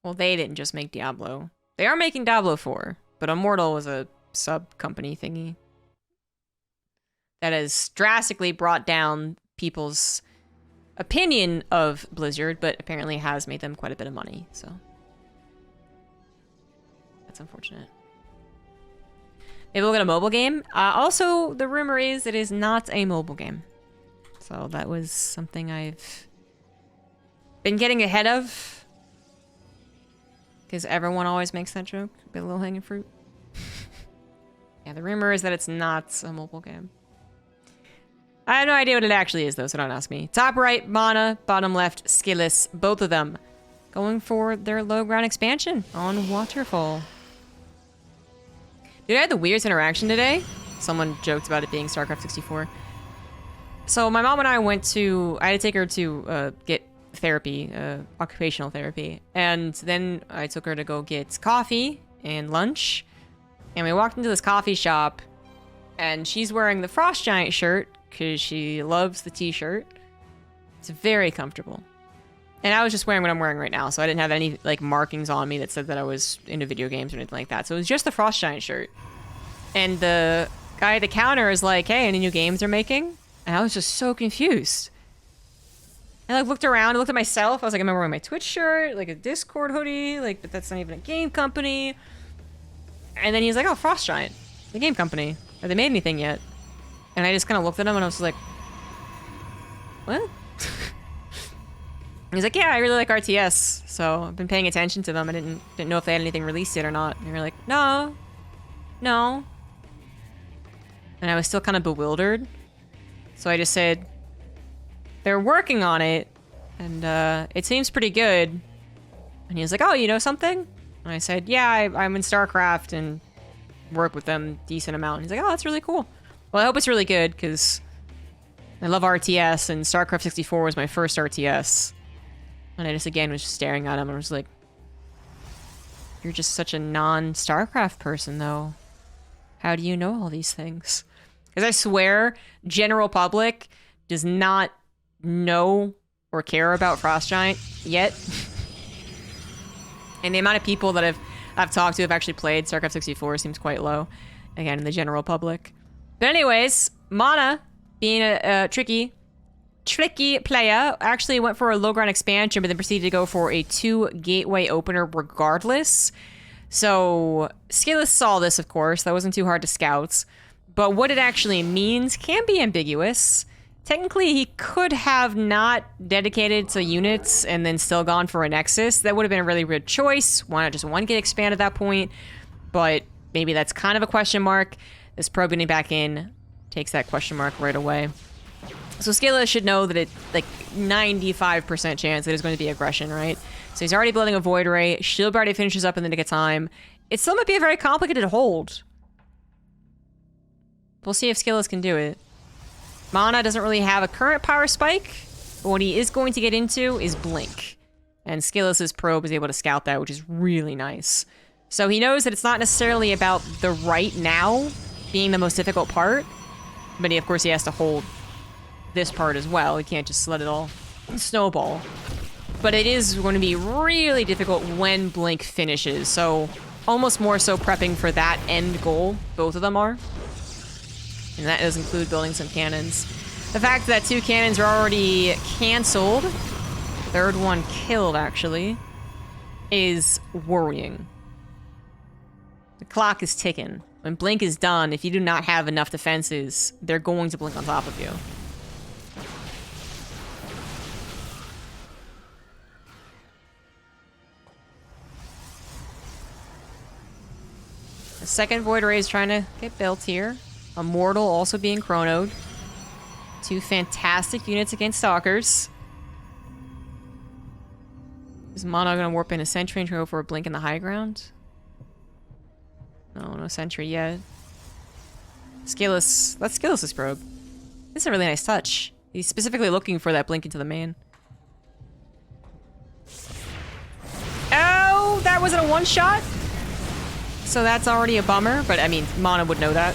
Well, they didn't just make Diablo. They are making Diablo 4, but Immortal was a sub-company thingy that has drastically brought down people's opinion of Blizzard, but apparently has made them quite a bit of money, so that's unfortunate. Maybe we'll get a mobile game. Also, the rumor is it is not a mobile game. So that was something I've been getting ahead of. Because everyone always makes that joke. Bit of low-hanging fruit. Yeah, the rumor is that it's not a mobile game. I have no idea what it actually is, though, so don't ask me. Top right, MaNa. Bottom left, SKillous. Both of them going for their low ground expansion on Waterfall. Dude, I had the weirdest interaction today. Someone joked about it being StarCraft 64. So my mom and I went to... I had to take her to get therapy, occupational therapy. And then I took her to go get coffee and lunch. And we walked into this coffee shop. And she's wearing the Frost Giant shirt because she loves the t-shirt. It's very comfortable. And I was just wearing what I'm wearing right now, so I didn't have any like markings on me that said that I was into video games or anything like that. So it was just the Frost Giant shirt. And the guy at the counter is like, "Hey, any new games they're making?" And I was just so confused. I like looked around, I looked at myself. I was like, "Am I wearing my Twitch shirt, like a Discord hoodie, like but that's not even a game company?" And then he's like, "Oh, Frost Giant, the game company. Have they made anything yet?" And I just kind of looked at him and I was like, "What?" He's like, "Yeah, I really like RTS, so I've been paying attention to them. I didn't know if they had anything released yet or not." And you're like, "No. No." And I was still kind of bewildered. So I just said, "They're working on it, and it seems pretty good." And he was like, "Oh, you know something?" And I said, "Yeah, I'm in StarCraft and work with them a decent amount." And he's like, "Oh, that's really cool. Well, I hope it's really good, because I love RTS, and StarCraft 64 was my first RTS." And I just, again, was just staring at him and was like, "You're just such a non-StarCraft person, though. How do you know all these things?" Because I swear, general public does not know or care about Frost Giant yet. And the amount of people that I've talked to have actually played StarCraft 64 seems quite low. Again, in the general public. But anyways, MaNa, being a tricky player, actually went for a low ground expansion, but then proceeded to go for a 2 gateway opener regardless. So SKillous saw this, of course. That wasn't too hard to scout. But what it actually means can be ambiguous. Technically, he could have not dedicated to units and then still gone for a Nexus. That would have been a really weird choice. Why not just one get expanded at that point? But maybe that's kind of a question mark. This probe getting back in takes that question mark right away. So SKillous should know that it's like 95% chance that it's going to be aggression, right? So he's already building a Void Ray. Shield already finishes up in the nick of time. It still might be a very complicated hold. We'll see if SKillous can do it. MaNa doesn't really have a current power spike, but what he is going to get into is Blink. And SKillous's probe is able to scout that, which is really nice. So he knows that it's not necessarily about the right now being the most difficult part, but of course he has to hold this part as well. He can't just let it all snowball. But it is going to be really difficult when Blink finishes, so almost more so prepping for that end goal. Both of them are. And that does include building some cannons. The fact that 2 cannons are already canceled, third one killed actually, is worrying. The clock is ticking. When Blink is done, if you do not have enough defenses, they're going to blink on top of you. The second Void Ray is trying to get built here. Immortal also being chronoed. 2 fantastic units against Stalkers. Is MaNa gonna warp in a Sentry and go for a Blink in the high ground? No Sentry yet. SKillous. Let's SKillous this probe. This is a really nice touch. He's specifically looking for that Blink into the main. Oh, that wasn't a one-shot? So that's already a bummer, but I mean, MaNa would know that.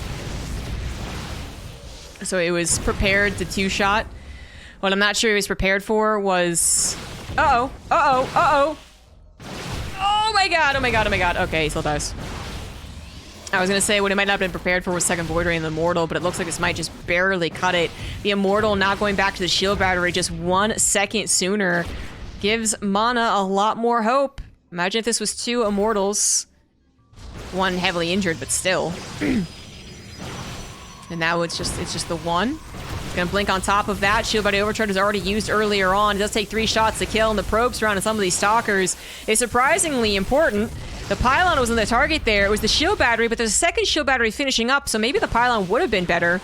So it was prepared to 2-shot. What I'm not sure he was prepared for was... Uh-oh. Uh-oh. Uh-oh. my god, oh my god, oh my god. Okay, he still dies. I was gonna say what it might not have been prepared for was second Void Ray and the Immortal, but it looks like this might just barely cut it. The Immortal not going back to the shield battery just 1 second sooner gives MaNa a lot more hope. Imagine if this was 2 Immortals. One heavily injured, but still. And now it's just the one. It's gonna blink on top of that. Shield Battery Overcharge is already used earlier on. It does take 3 shots to kill, and the probe surrounding some of these Stalkers is surprisingly important. The Pylon was in the target there. It was the Shield Battery, but there's a second Shield Battery finishing up, so maybe the Pylon would have been better.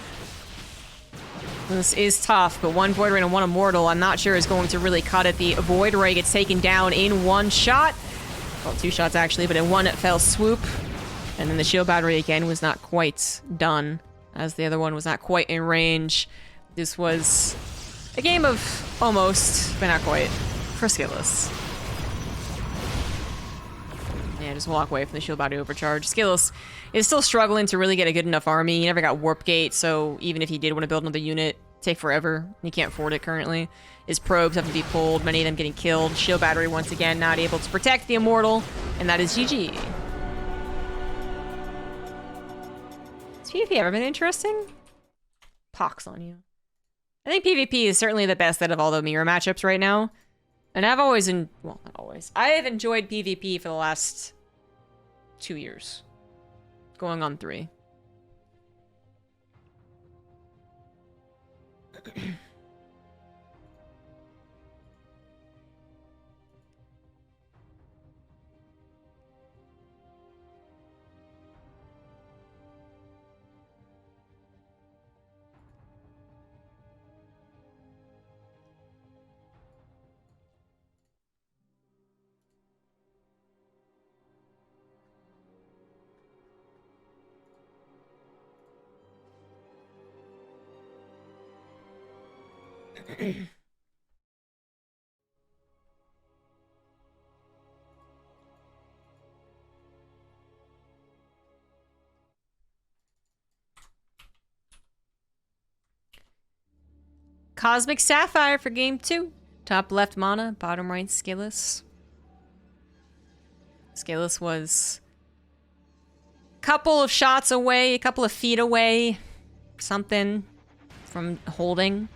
This is tough, but 1 Void Ray and 1 Immortal, I'm not sure is going to really cut it. The Void Ray gets taken down in 1 shot. Well, 2 shots actually, but in 1 fell swoop. And then the Shield Battery again was not quite done, as the other one was not quite in range. This was a game of almost, but not quite, for SKillous. Yeah, just walk away from the Shield Battery Overcharge. SKillous is still struggling to really get a good enough army. He never got Warp Gate, so even if he did want to build another unit, take forever. He can't afford it currently. His probes have to be pulled, many of them getting killed. Shield Battery once again not able to protect the Immortal, and that is GG. Has PvP ever been interesting? Pox on you. I think PvP is certainly the best out of all the mirror matchups right now. And I've always, well, not always. I have enjoyed PvP for the last 2 years. Going on 3. Cosmic Sapphire for game 2. Top left MaNa, bottom right SKillous. SKillous was a couple of shots away, a couple of feet away, something from holding.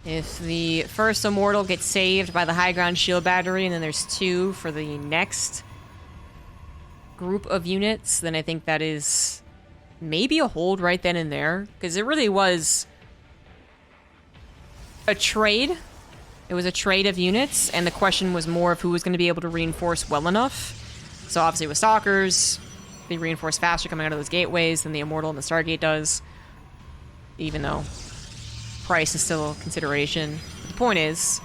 If the first Immortal gets saved by the high ground Shield Battery, and then there's 2 for the next group of units, then I think that is maybe a hold right then and there. Because it really was a trade. It was a trade of units, and the question was more of who was going to be able to reinforce well enough. So obviously with Stalkers, they reinforce faster coming out of those gateways than the Immortal and the Stargate does. Even though price is still a consideration. But the point is,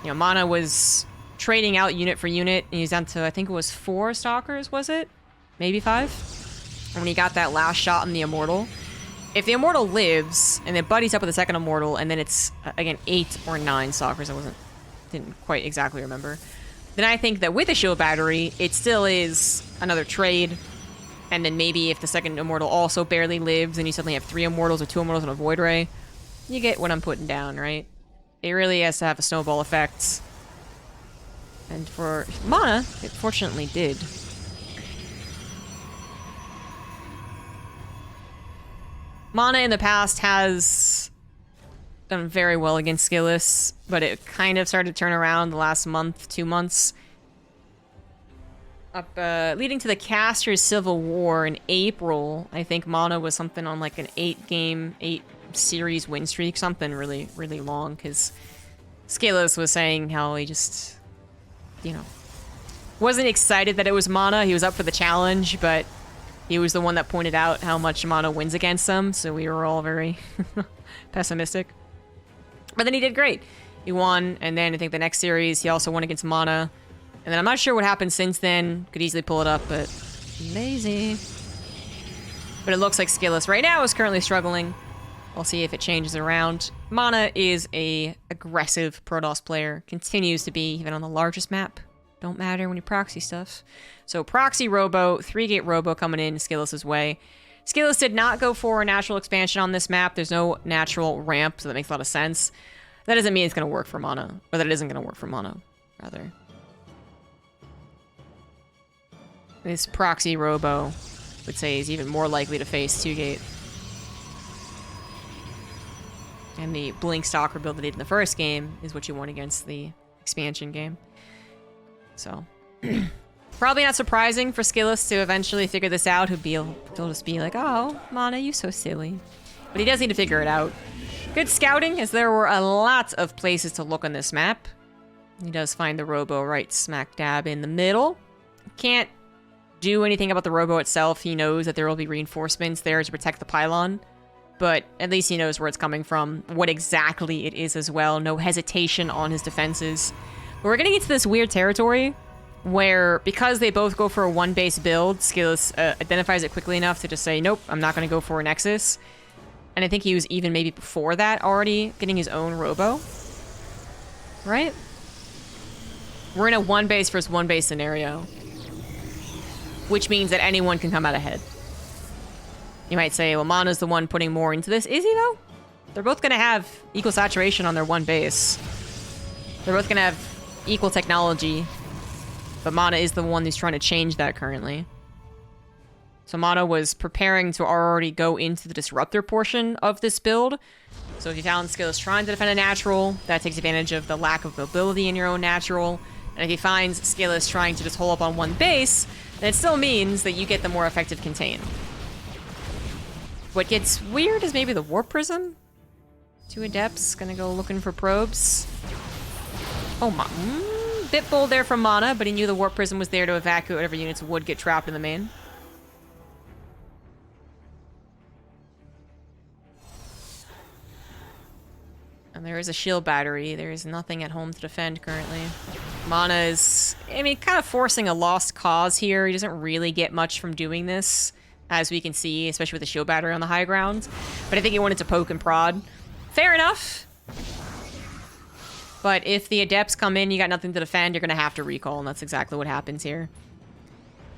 you know, MaNa was trading out unit for unit, and he's down to, I think it was 4 Stalkers, was it? Maybe 5? And when he got that last shot on the Immortal, if the Immortal lives, and then buddies up with the second Immortal, and then it's, again, 8 or 9 Stalkers, didn't quite exactly remember, then I think that with a Shield Battery, it still is another trade, and then maybe if the second Immortal also barely lives, and you suddenly have 3 Immortals or 2 Immortals and a Void Ray, you get what I'm putting down, right? It really has to have a snowball effect. And for MaNa, it fortunately did. MaNa in the past has done very well against SKillous, but it kind of started to turn around the last month, 2 months. Leading to the Casters Civil War in April, I think MaNa was something on like an 8 series win streak, something really, really long, because SKillous was saying how he just, you know, wasn't excited that it was MaNa. He was up for the challenge, but he was the one that pointed out how much MaNa wins against them, so we were all very pessimistic. But then he did great. He won, and then I think the next series he also won against MaNa. And then I'm not sure what happened since then. Could easily pull it up, but lazy. But it looks like SKillous right now is currently struggling. We'll see if it changes around. MaNa is a aggressive Protoss player. Continues to be, even on the largest map. Don't matter when you proxy stuff. So proxy Robo, 3-gate Robo coming in SKillous's way. SKillous did not go for a natural expansion on this map. There's no natural ramp, so that makes a lot of sense. That doesn't mean it's going to work for MaNa. Or that it isn't going to work for MaNa, rather. This proxy robo would say is even more likely to face 2-gate. And the blink stalker build that he did in the first game is what you want against the expansion game. So, probably not surprising for SKillous to eventually figure this out. He'll just be like, oh, MaNa, you so silly. But he does need to figure it out. Good scouting, as there were a lot of places to look on this map. He does find the robo right smack dab in the middle. Can't do anything about the robo itself. He knows that there will be reinforcements there to protect the pylon. But at least he knows where it's coming from, what exactly it is as well. No hesitation on his defenses. But we're getting into this weird territory where, because they both go for a one-base build, SKillous identifies it quickly enough to just say, nope, I'm not going to go for a Nexus. And I think he was even maybe before that already getting his own robo. Right? We're in a one-base versus one-base scenario. Which means that anyone can come out ahead. You might say, well, MaNa's the one putting more into this. Is he, though? They're both going to have equal saturation on their one base. They're both going to have equal technology. But MaNa is the one who's trying to change that currently. So MaNa was preparing to already go into the disruptor portion of this build. So if you found SKillous trying to defend a natural, that takes advantage of the lack of mobility in your own natural. And if he finds SKillous trying to just hole up on one base, then it still means that you get the more effective contain. What gets weird is maybe the Warp Prism. 2 Adepts gonna go looking for probes. Oh my, bit bold there from MaNa, but he knew the Warp Prism was there to evacuate whatever units would get trapped in the main. And there is a shield battery. There is nothing at home to defend currently. MaNa is, I mean, kind of forcing a lost cause here. He doesn't really get much from doing this, as we can see, especially with the shield battery on the high ground. But I think he wanted to poke and prod. Fair enough. But if the Adepts come in, you got nothing to defend, you're going to have to recall, and that's exactly what happens here.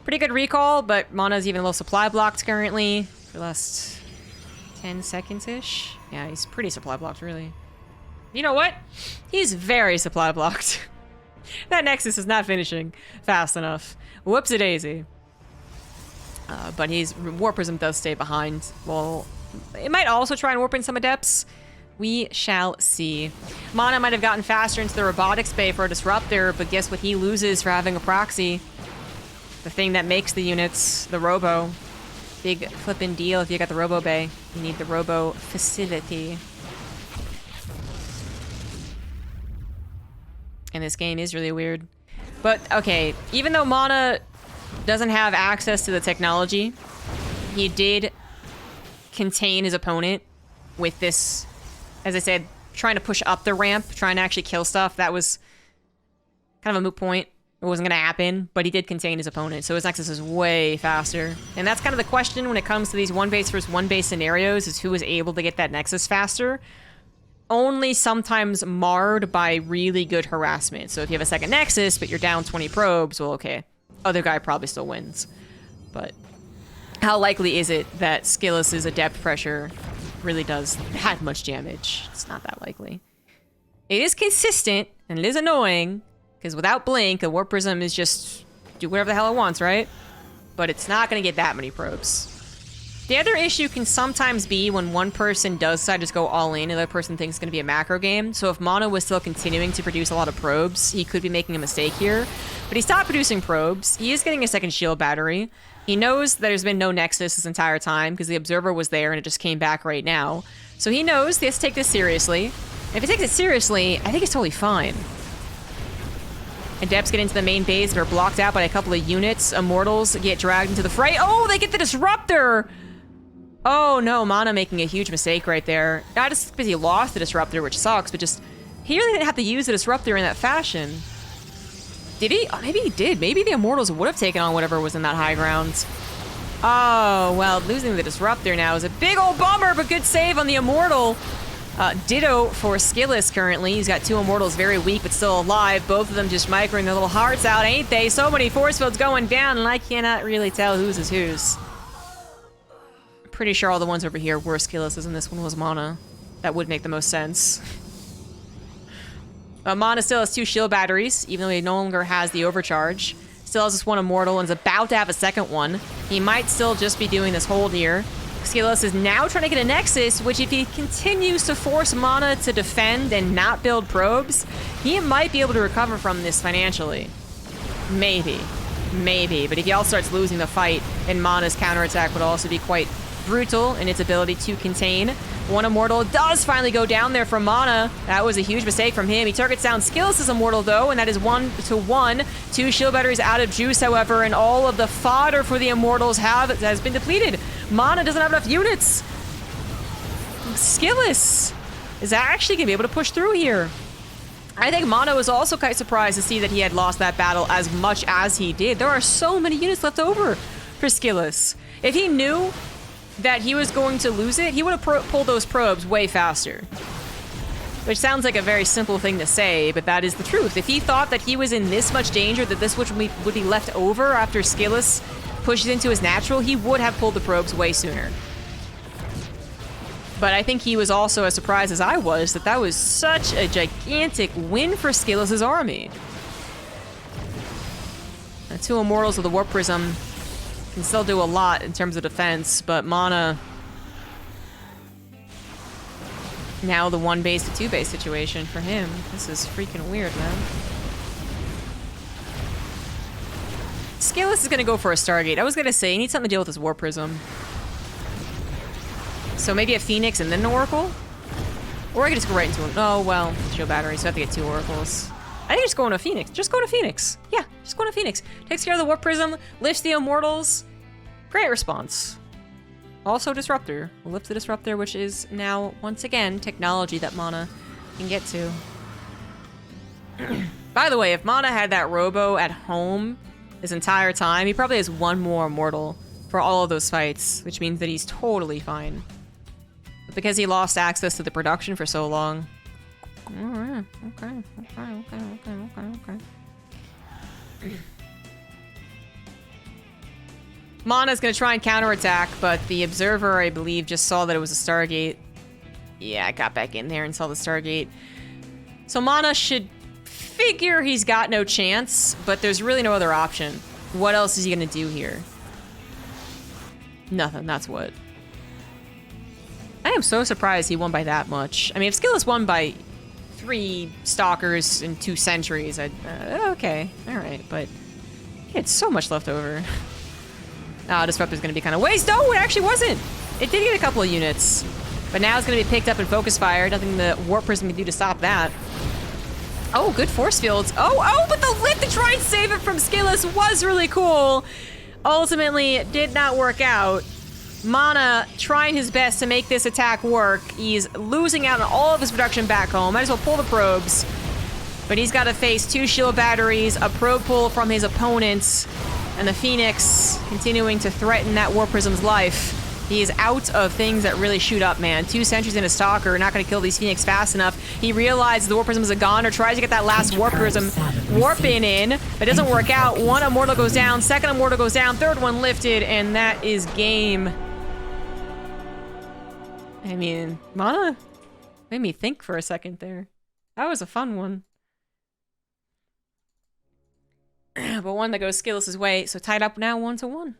Pretty good recall, but MaNa's even a little supply blocked currently for the last 10 seconds-ish. Yeah, he's pretty supply blocked, really. You know what? He's very supply blocked. That Nexus is not finishing fast enough. Whoops-a-daisy. But his Warp Prism does stay behind. Well, it might also try and warp in some Adepts. We shall see. MaNa might have gotten faster into the robotics bay for a disruptor, but guess what he loses for having a proxy? The thing that makes the units, the robo. Big flippin' deal if you got the robo bay. You need the robo facility. And this game is really weird. But, okay, even though MaNa doesn't have access to the technology, he did contain his opponent with this, as I said, trying to push up the ramp, trying to actually kill stuff. That was kind of a moot point. It wasn't going to happen, but he did contain his opponent, so his Nexus is way faster. And that's kind of the question when it comes to these one-base versus one-base scenarios, is who is able to get that Nexus faster. Only sometimes marred by really good harassment. So if you have a second Nexus, but you're down 20 probes, well, okay. Other guy probably still wins. But how likely is it that SKillous' Adept pressure really does that much damage? It's not that likely. It is consistent, and it is annoying, because without Blink, a Warp Prism is just do whatever the hell it wants, right? But it's not going to get that many probes. The other issue can sometimes be when one person does decide to just go all in and the other person thinks it's going to be a macro game. So if MaNa was still continuing to produce a lot of probes, he could be making a mistake here. But he stopped producing probes. He is getting a second shield battery. He knows that there's been no Nexus this entire time because the Observer was there and it just came back right now. So he knows he has to take this seriously. And if he takes it seriously, I think it's totally fine. Adepts get into the main base but are blocked out by a couple of units. Immortals get dragged into the fray. Oh, they get the Disruptor! Oh no, MaNa making a huge mistake right there. Not just because he lost the Disruptor, which sucks, but just he really didn't have to use the Disruptor in that fashion. Did he? Oh, maybe he did. Maybe the Immortals would have taken on whatever was in that high ground. Oh, well, losing the Disruptor now is a big old bummer, but good save on the Immortal. Ditto for SKillous currently. He's got 2 Immortals very weak, but still alive. Both of them just microing their little hearts out, ain't they? So many force fields going down, and I cannot really tell whose is whose. Pretty sure all the ones over here were SKillous, and this one was MaNa. That would make the most sense. MaNa still has 2 shield batteries, even though he no longer has the overcharge. Still has this one immortal and is about to have a second one. He might still just be doing this hold here. SKillous is now trying to get a Nexus, which if he continues to force MaNa to defend and not build probes, he might be able to recover from this financially. Maybe. Maybe. But if he also starts losing the fight, then MaNa's counterattack would also be quite brutal in its ability to contain. One immortal does finally go down there from MaNa. That was a huge mistake from him. He targets down SKillous' immortal though, and that is 1-1. 2 shield batteries out of juice, however, and all of the fodder for the immortals has been depleted. MaNa doesn't have enough units. SKillous is actually gonna be able to push through here. I think MaNa was also quite surprised to see that he had lost that battle as much as he did. There are so many units left over for SKillous. If he knew that he was going to lose it, he would have pulled those probes way faster. Which sounds like a very simple thing to say, but that is the truth. If he thought that he was in this much danger, that this would be left over after SKillous pushes into his natural, he would have pulled the probes way sooner. But I think he was also as surprised as I was that that was such a gigantic win for SKillous' army. The 2 immortals with the Warp Prism can still do a lot in terms of defense, but MaNa now the 1 base to 2 base situation for him. This is freaking weird, man. SKillous is gonna go for a Stargate. I was gonna say he needs something to deal with his Warp Prism. So maybe a Phoenix and then an Oracle? Or I could just go right into him. Oh, well, shield battery, so I have to get 2 Oracles. I think just go into Phoenix. Just go to Phoenix. Yeah, just go into Phoenix. Takes care of the Warp Prism, lifts the Immortals. Great response. Also Disruptor. We'll lift the Disruptor, which is now, once again, technology that MaNa can get to. By the way, if MaNa had that Robo at home this entire time, he probably has 1 more Immortal for all of those fights, which means that he's totally fine. But because he lost access to the production for so long. Alright, okay. MaNa's gonna try and counterattack, but the Observer, I believe, just saw that it was a Stargate. Yeah, I got back in there and saw the Stargate. So MaNa should figure he's got no chance, but there's really no other option. What else is he gonna do here? Nothing, that's what. I am so surprised he won by that much. I mean, if SKillous won by 3 Stalkers and 2 Sentries, I'd... okay, alright, but he had so much left over. Disruptor's gonna be kind of waste. No, it actually wasn't! It did get a couple of units. But now it's gonna be picked up and focus fire. Nothing the Warp Prism can do to stop that. Oh, good force fields. Oh, but the lift to try and save it from SKillous was really cool. Ultimately, it did not work out. MaNa trying his best to make this attack work. He's losing out on all of his production back home. Might as well pull the probes. But he's got to face 2 shield batteries, a probe pull from his opponents, and the Phoenix continuing to threaten that Warp Prism's life. He is out of things that really shoot up, man. 2 Sentries and a Stalker are not going to kill these Phoenix fast enough. He realizes the Warp Prism is a goner, tries to get that last Warp Prism warping in, but it doesn't work out. 1 Immortal goes down, 2nd Immortal goes down, 3rd one lifted, and that is game. I mean, MaNa made me think for a second there. That was a fun one. But one that goes SKillous' way, so tied up now 1-1.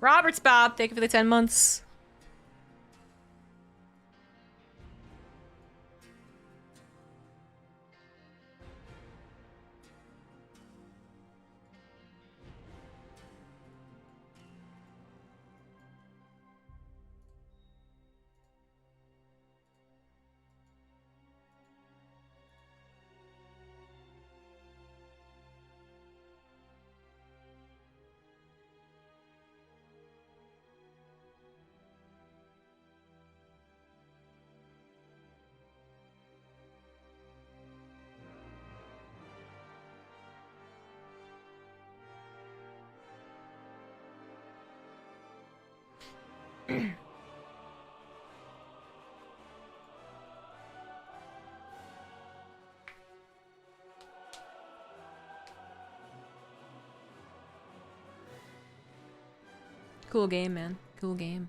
Roberts Bob, thank you for the 10 months. Cool game, man. Cool game.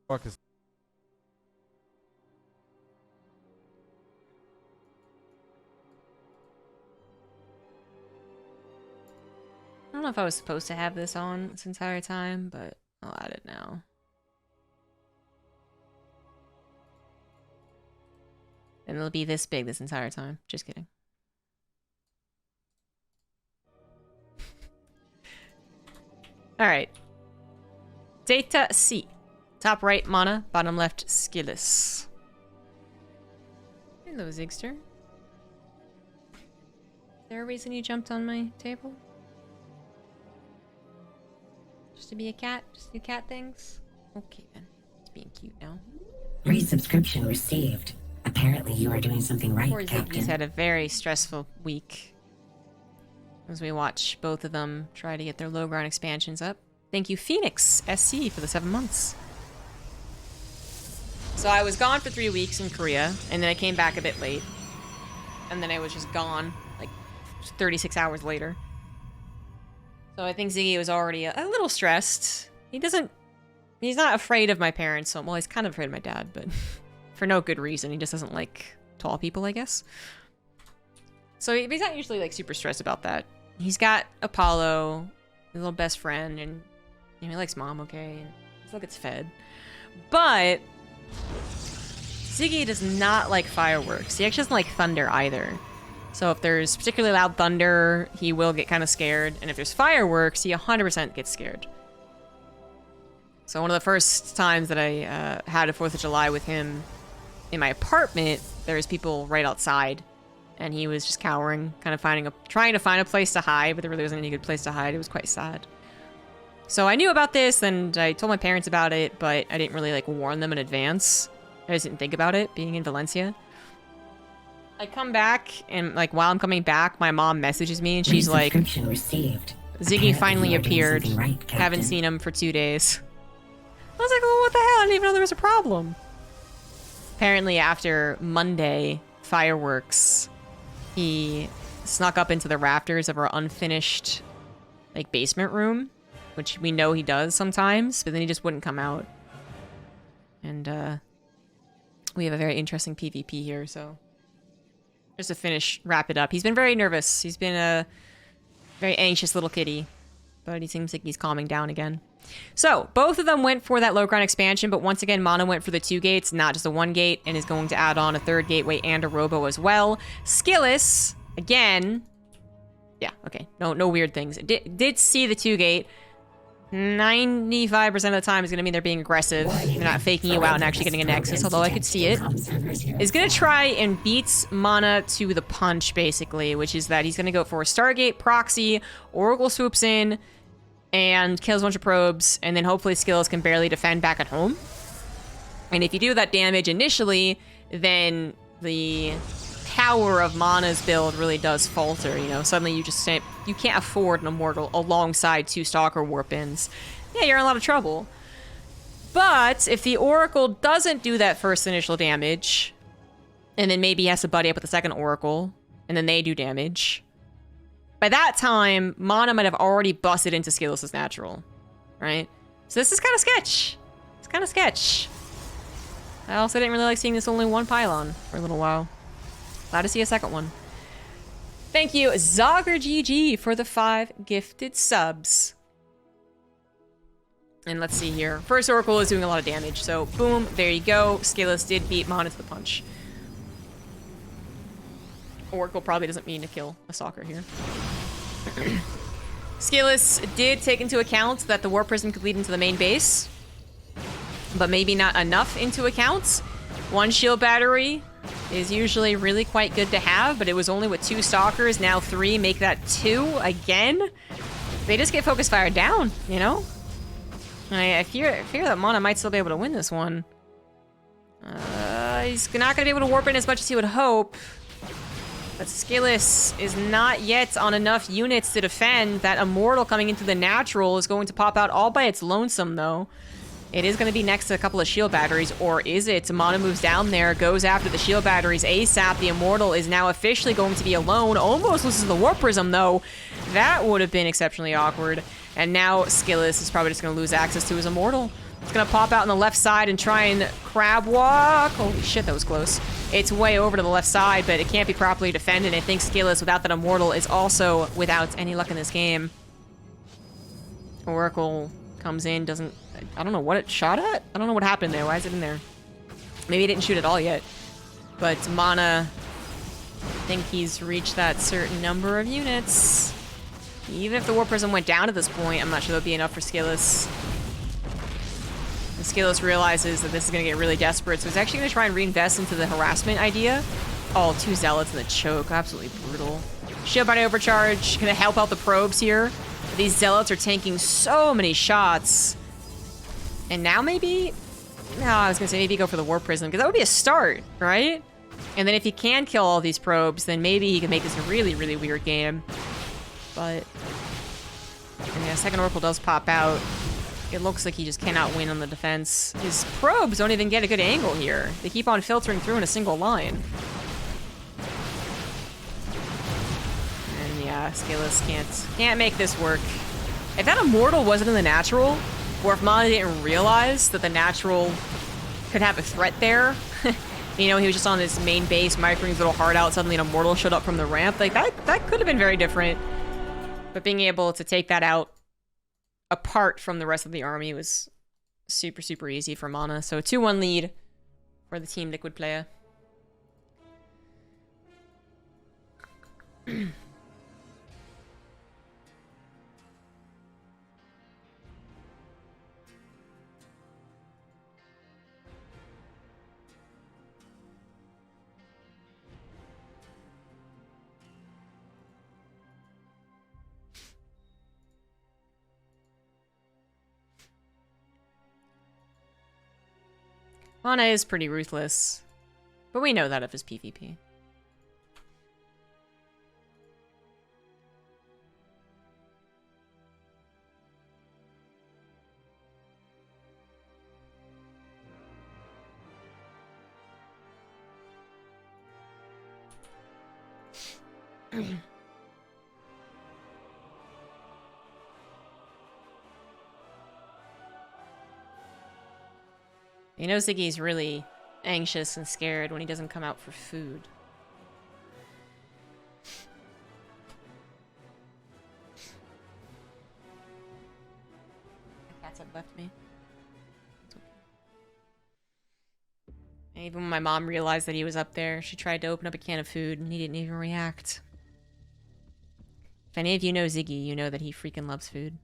Fuck is know if I was supposed to have this on this entire time, but I'll add it now. And it'll be this big this entire time. Just kidding. Alright. Data C. Top right, MaNa. Bottom left, SKillous. Hello, Zigster. Is there a reason you jumped on my table? Just to be a cat? Just do cat things? Okay, then. It's being cute now. Resubscription received. Apparently you are doing something right, Poor Captain. Ziggy's had a very stressful week. As we watch both of them try to get their low ground expansions up. Thank you, Phoenix SC, for the 7 months. So I was gone for 3 weeks in Korea, and then I came back a bit late. And then I was just gone, like, 36 hours later. So I think Ziggy was already a little stressed. He's not afraid of my parents, so, well, he's kind of afraid of my dad, but for no good reason. He just doesn't like tall people, I guess. So he's not usually, like, super stressed about that. He's got Apollo, his little best friend, and you know, he likes Mom, okay, and he still gets fed. But Ziggy does not like fireworks. He actually doesn't like thunder either. So if there's particularly loud thunder, he will get kind of scared. And if there's fireworks, he 100% gets scared. So one of the first times that I had a 4th of July with him in my apartment, there was people right outside. And he was just cowering, kind of trying to find a place to hide, but there really wasn't any good place to hide. It was quite sad. So I knew about this, and I told my parents about it, but I didn't really, like, warn them in advance. I just didn't think about it, being in Valencia. I come back, and, like, while I'm coming back, my mom messages me, and she's like, Ziggy finally appeared. Right, haven't seen him for 2 days. I was like, well, what the hell? I didn't even know there was a problem. Apparently, after Monday fireworks, he snuck up into the rafters of our unfinished, like, basement room, which we know he does sometimes, but then he just wouldn't come out. And, we have a very interesting PvP here, so just to wrap it up. He's been very nervous. He's been a very anxious little kitty, but he seems like he's calming down again. So, both of them went for that low ground expansion, but once again, MaNa went for the 2 gates, not just a 1 gate, and is going to add on a 3rd gateway and a robo as well. SKillous, again, yeah, okay, no weird things. Did see the 2 gate. 95% of the time is going to mean they're being aggressive. They're not faking you out and actually getting a nexus, although I could see it. Is going to try and beats MaNa to the punch, basically, which is that he's going to go for a Stargate, Proxy, Oracle swoops in, and kills a bunch of probes, and then hopefully SKillous can barely defend back at home. And if you do that damage initially, then the power of MaNa's build really does falter, you know? Suddenly you can't afford an Immortal alongside 2 Stalker warp-ins. Yeah, you're in a lot of trouble. But if the Oracle doesn't do that first initial damage, and then maybe he has to buddy up with the second Oracle, and then they do damage, by that time, MaNa might have already busted into SKillous' natural, right? So this is kind of sketch. It's kind of sketch. I also didn't really like seeing this only 1 pylon for a little while. Glad to see a second one. Thank you, ZombieGrub, for the 5 gifted subs. And let's see here. First Oracle is doing a lot of damage, so boom, there you go. SKillous did beat MaNa to the punch. Oracle probably doesn't mean to kill a stalker here. SKillous did take into account that the Warp Prism could lead into the main base, but maybe not enough into account. 1 shield battery is usually really quite good to have, but it was only with 2 stalkers, now 3, make that 2 again. They just get focus fire down, you know? I fear that MaNa might still be able to win this one. He's not going to be able to warp in as much as he would hope. But SKillous is not yet on enough units to defend. That Immortal coming into the natural is going to pop out all by its lonesome, though. It is going to be next to a couple of shield batteries, or is it? MaNa moves down there, goes after the shield batteries ASAP. The Immortal is now officially going to be alone. Almost loses the Warp Prism, though. That would have been exceptionally awkward. And now SKillous is probably just going to lose access to his Immortal. It's going to pop out on the left side and try and crab walk. Holy shit, that was close. It's way over to the left side, but it can't be properly defended. I think SKillous, without that Immortal, is also without any luck in this game. Oracle comes in, doesn't... I don't know what it shot at? I don't know what happened there. Why is it in there? Maybe it didn't shoot at all yet. But MaNa, I think he's reached that certain number of units. Even if the War Prism went down at this point, I'm not sure that'll be enough for SKillous. And SKillous realizes that this is going to get really desperate, so he's actually going to try and reinvest into the harassment idea. Oh, 2 Zealots in the choke. Absolutely brutal. Shield Body Overcharge. Going to help out the probes here. These Zealots are tanking so many shots. And now maybe... No, I was going to say maybe go for the War Prism, because that would be a start, right? And then if he can kill all these probes, then maybe he can make this a really, really weird game. But... And yeah, second Oracle does pop out. It looks like he just cannot win on the defense. His probes don't even get a good angle here. They keep on filtering through in a single line. And yeah, SKillous can't make this work. If that Immortal wasn't in the natural, or if MaNa didn't realize that the natural could have a threat there, you know, he was just on his main base, microing his little heart out, suddenly an Immortal showed up from the ramp, like that could have been very different. But being able to take that out apart from the rest of the army was super, super easy for MaNa. So 2-1 lead for the Team Liquid player. MaNa is pretty ruthless, but we know that of his PvP. You know Ziggy's really anxious and scared when he doesn't come out for food. The cats have left me. It's okay. And even when my mom realized that he was up there, she tried to open up a can of food and he didn't even react. If any of you know Ziggy, you know that he freaking loves food.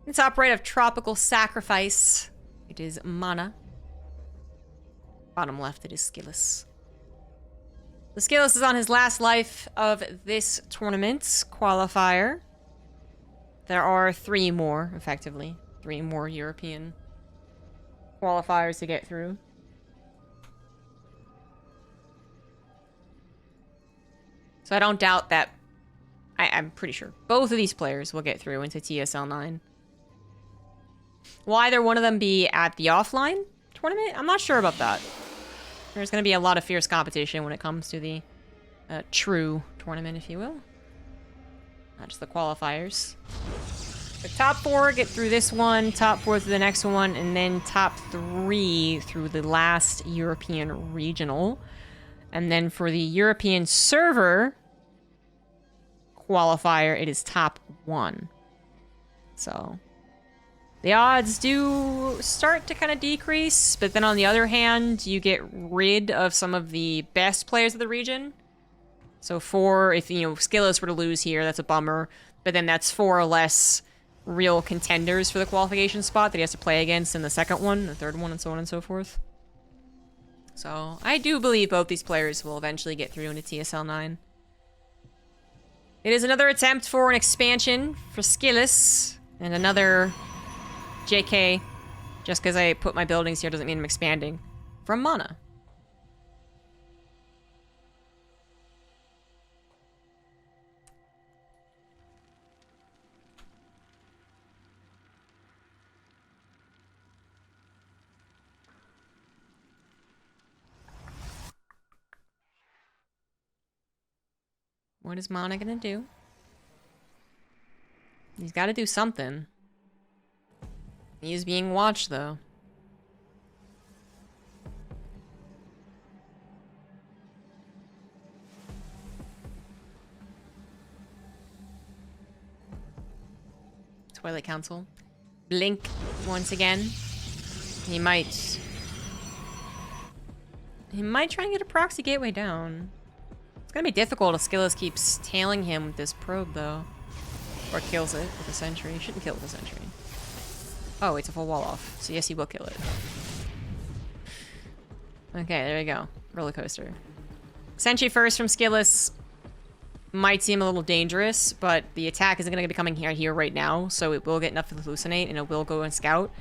The top right of Tropical Sacrifice. It is MaNa. Bottom left, it is SKillous. The SKillous is on his last life of this tournament's qualifier. There are 3 more, effectively. 3 more European qualifiers to get through. So I don't doubt that... I'm pretty sure both of these players will get through into TSL9. Will either one of them be at the offline tournament? I'm not sure about that. There's going to be a lot of fierce competition when it comes to the true tournament, if you will. Not just the qualifiers. The top 4 get through this one, top 4 through the next one, and then top 3 through the last European regional. And then for the European server qualifier, it is top 1. So... the odds do start to kind of decrease, but then on the other hand, you get rid of some of the best players of the region. So if, you know, SKillous were to lose here, that's a bummer. But then that's 4 less real contenders for the qualification spot that he has to play against in the second one, the third one, and so on and so forth. So I do believe both these players will eventually get through into TSL9. It is another attempt for an expansion for SKillous, and another... JK, just because I put my buildings here doesn't mean I'm expanding. From MaNa. What is MaNa gonna do? He's got to do something. He's being watched, though. Twilight Council. Blink once again. He might try and get a proxy gateway down. It's gonna be difficult if SKillous keeps tailing him with this probe, though. Or kills it with a sentry. Shouldn't kill it with a sentry. Oh, it's a full wall off. So yes, he will kill it. Okay, there we go. Roller coaster. Sentry first from SKillous might seem a little dangerous, but the attack isn't going to be coming here right now, so it will get enough to hallucinate, and it will go and scout.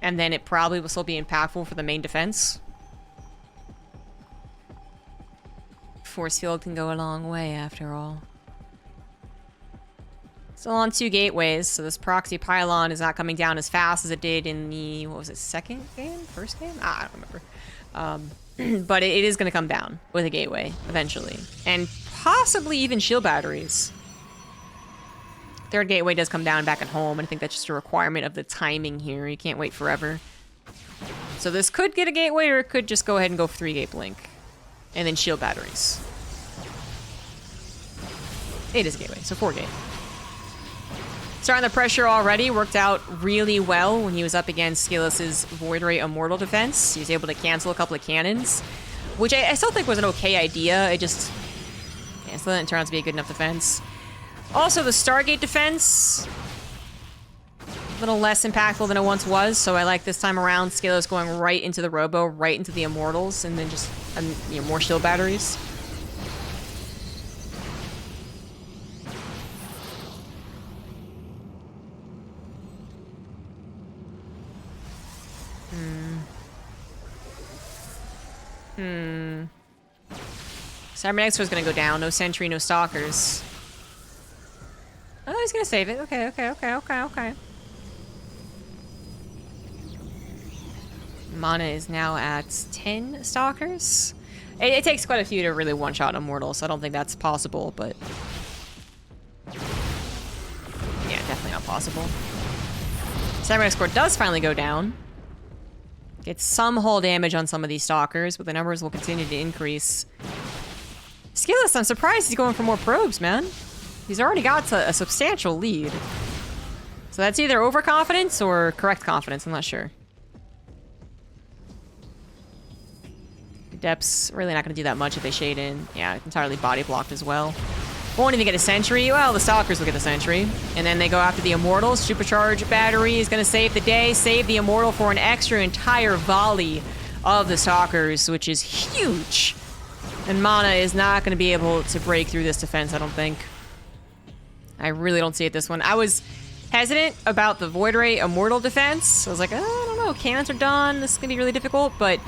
And then it probably will still be impactful for the main defense. Force field can go a long way, after all. Still on 2 gateways, so this proxy pylon is not coming down as fast as it did in the, what was it, second game? First game? I don't remember. But it is going to come down with a gateway, eventually. And possibly even shield batteries. Third gateway does come down back at home, and I think that's just a requirement of the timing here. You can't wait forever. So this could get a gateway, or it could just go ahead and go 3-gate blink. And then shield batteries. It is a gateway, so 4-gate. Starting the pressure already, worked out really well when he was up against SKillous's Void Ray Immortal defense. He was able to cancel a couple of cannons, which I still think was an okay idea. It just... yeah, still didn't turn out to be a good enough defense. Also, the Stargate defense... a little less impactful than it once was, so I like this time around SKillous going right into the Robo, right into the Immortals, and then just you know, more shield batteries. Cybernetics was gonna go down. No sentry, no stalkers. Oh, he's gonna save it. Okay. MaNa is now at 10 stalkers. It takes quite a few to really one-shot Immortal, so I don't think that's possible, but... yeah, definitely not possible. Cybernetics score does finally go down. Gets some hull damage on some of these stalkers, but the numbers will continue to increase. SKillous, I'm surprised he's going for more probes, man. He's already got a substantial lead. So that's either overconfidence or correct confidence, I'm not sure. Depth's really not going to do that much if they shade in. Yeah, entirely body blocked as well. Won't even get a sentry. Well, the stalkers will get the sentry. And then they go after the Immortals. Supercharge battery is going to save the day. Save the Immortal for an extra entire volley of the stalkers, which is huge. And MaNa is not going to be able to break through this defense, I don't think. I really don't see it this one. I was hesitant about the Void Ray Immortal defense. I was like, oh, I don't know, cannons are done. This is going to be really difficult, but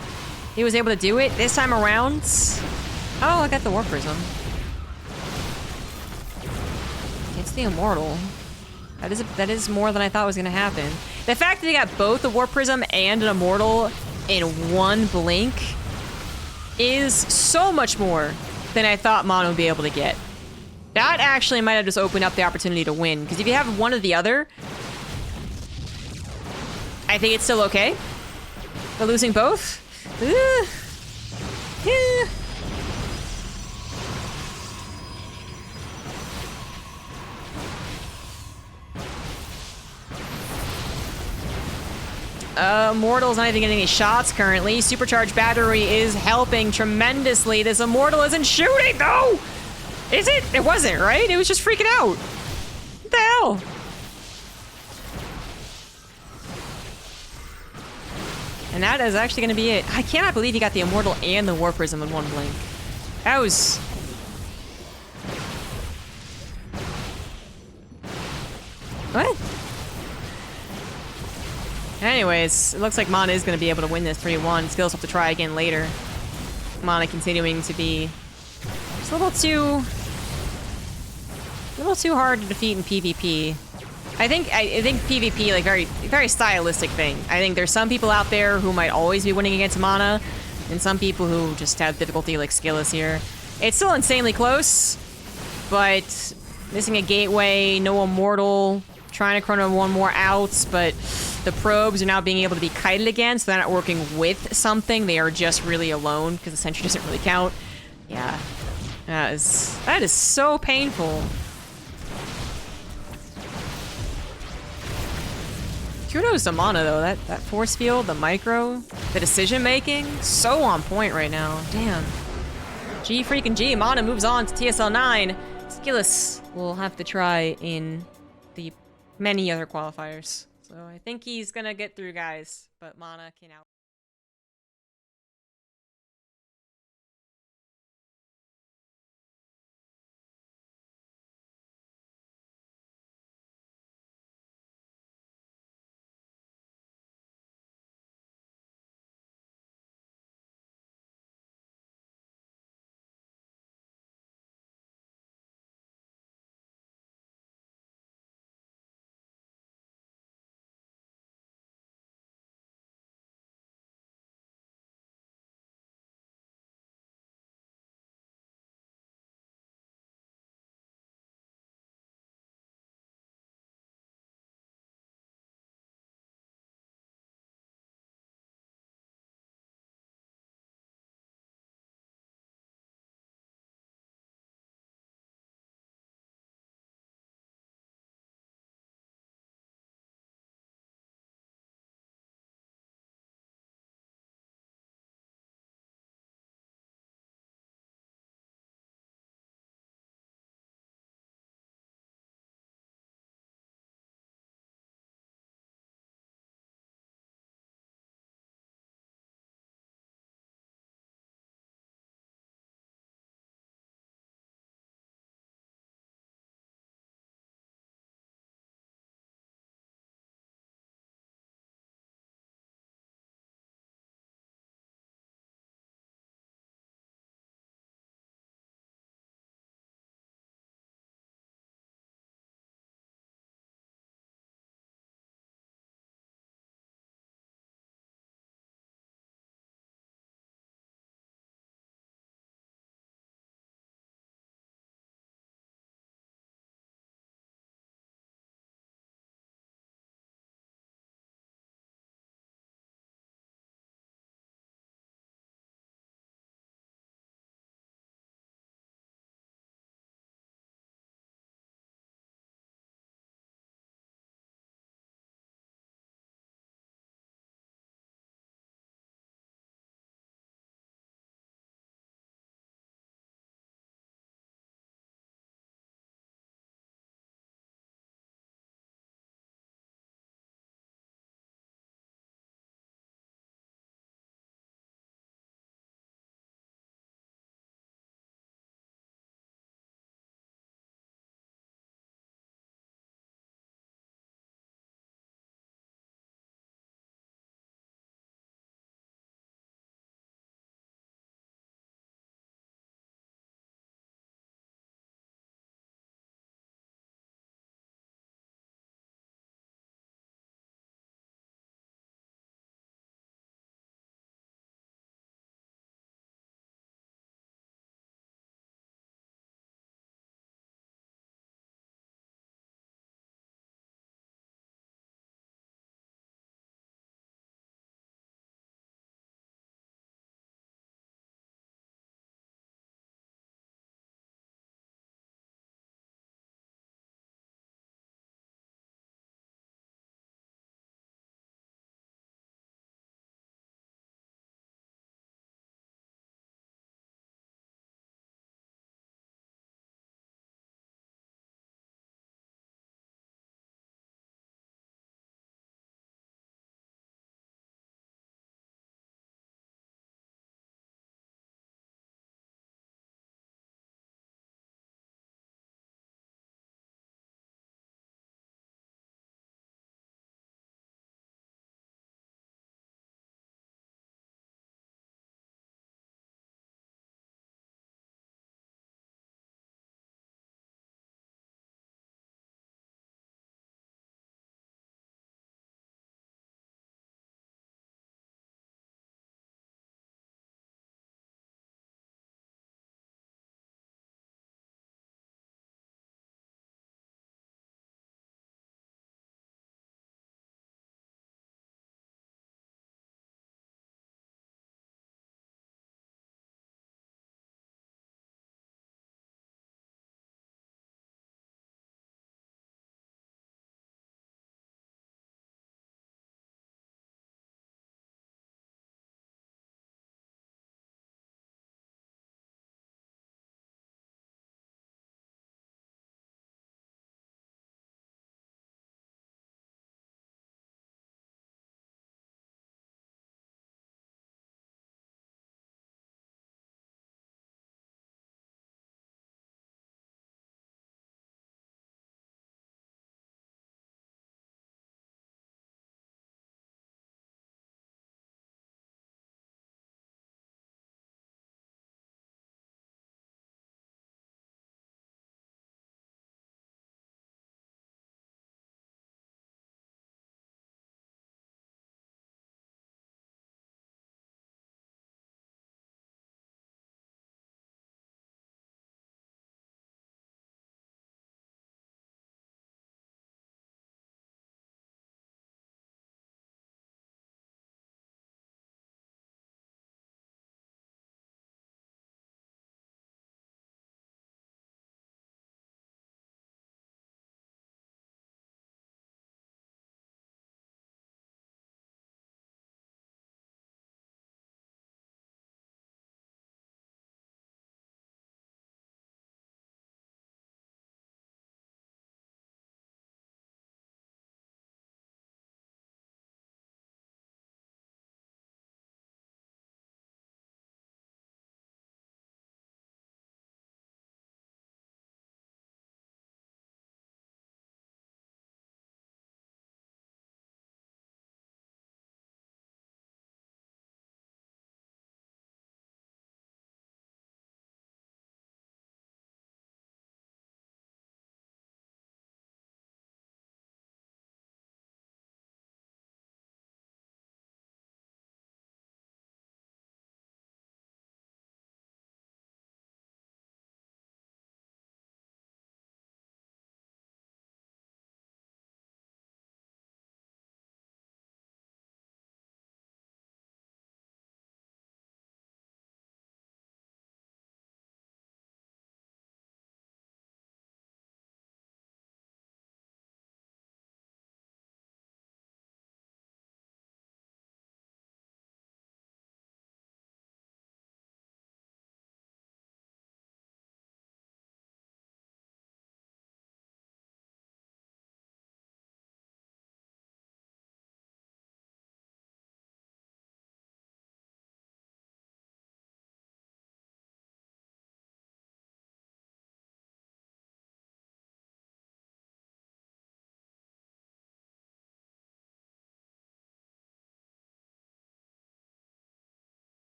he was able to do it this time around. Oh, I got the Warp Prism. It's the Immortal. That is more than I thought was going to happen. The fact that he got both the Warp Prism and an Immortal in one blink is so much more than I thought MaNa would be able to get. That actually might have just opened up the opportunity to win, because if you have one or the other, I think it's still okay. But losing both? Immortal's not even getting any shots currently. Supercharged battery is helping tremendously. This Immortal isn't shooting, though! Is it? It wasn't, right? It was just freaking out. What the hell? And that is actually going to be it. I cannot believe he got the Immortal and the Warp Prism in one blink. That was... what? Anyways, it looks like MaNa is going to be able to win this 3-1. SKillous have to try again later. MaNa continuing to be just a little too hard to defeat in PvP. I think PvP, like, very stylistic thing. I think there's some people out there who might always be winning against MaNa, and some people who just have difficulty like SKillous here. It's still insanely close, but missing a gateway, no Immortal, trying to chrono one more out, but the probes are now being able to be kited again, so they're not working with something. They are just really alone, because the sentry doesn't really count. Yeah. That is so painful. Kudos to MaNa, though. That force field, the micro, the decision-making, so on point right now. Damn. G freaking G. MaNa moves on to TSL9. SKillous will have to try in the many other qualifiers. So I think he's gonna get through, guys. But MaNa can out.